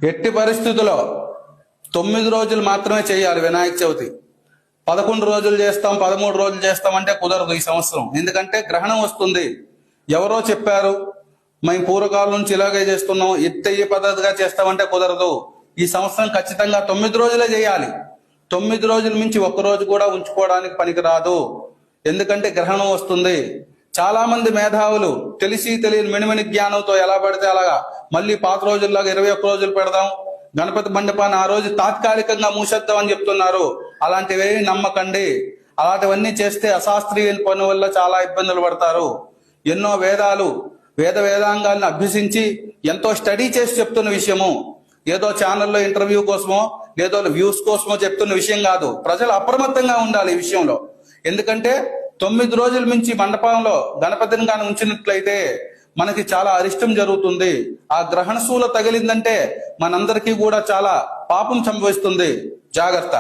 ఎట్టి పరిస్థితుల్లో 9 రోజులు మాత్రమే చేయాలి వినాయక చవితి. 11 రోజులు చేస్తాం, 13 రోజులు చేస్తాం అంటే కుదరదు ఈ సంవత్సరం. ఎందుకంటే గ్రహణం వస్తుంది. ఎవరో చెప్పారు, మేము పూర్వకాలం నుంచి ఇలాగే చేస్తున్నాం, ఈ పద్ధతిగా చేస్తామంటే కుదరదు. ఈ సంవత్సరం ఖచ్చితంగా 9 రోజులే చేయాలి. 9 రోజుల మించి ఒక్క రోజు కూడా ఉంచుకోవడానికి పనికిరాదు. ఎందుకంటే గ్రహణం వస్తుంది. చాలా మంది మేధావులు తెలిసి తెలియని మిణిమిణి జ్ఞానంతో ఎలా పడితే అలాగా మళ్ళీ పాత రోజుల్లాగా 21 రోజులు పెడదాం, గణపతి మండపాన్ని ఆ రోజు తాత్కాలికంగా మూసేద్దాం అని చెప్తున్నారు. అలాంటివేవి నమ్మకండి. అలాంటివన్నీ చేస్తే అశాస్త్రీయ పని వల్ల చాలా ఇబ్బందులు పడతారు. ఎన్నో వేదాంగాలను అభ్యసించి ఎంతో స్టడీ చేసి చెప్తున్న విషయము. ఏదో ఛానల్లో ఇంటర్వ్యూ కోసమో లేదో వ్యూస్ కోసమో చెప్తున్న విషయం కాదు. ప్రజలు అప్రమత్తంగా ఉండాలి ఈ విషయంలో. ఎందుకంటే 9 రోజుల మించి మండపంలో గణపతిని కానీ ఉంచినట్లయితే మనకి చాలా అరిష్టం జరుగుతుంది. ఆ గ్రహణ శూల తగిలిందంటే మనందరికీ కూడా చాలా పాపం సంభవిస్తుంది. జాగ్రత్త.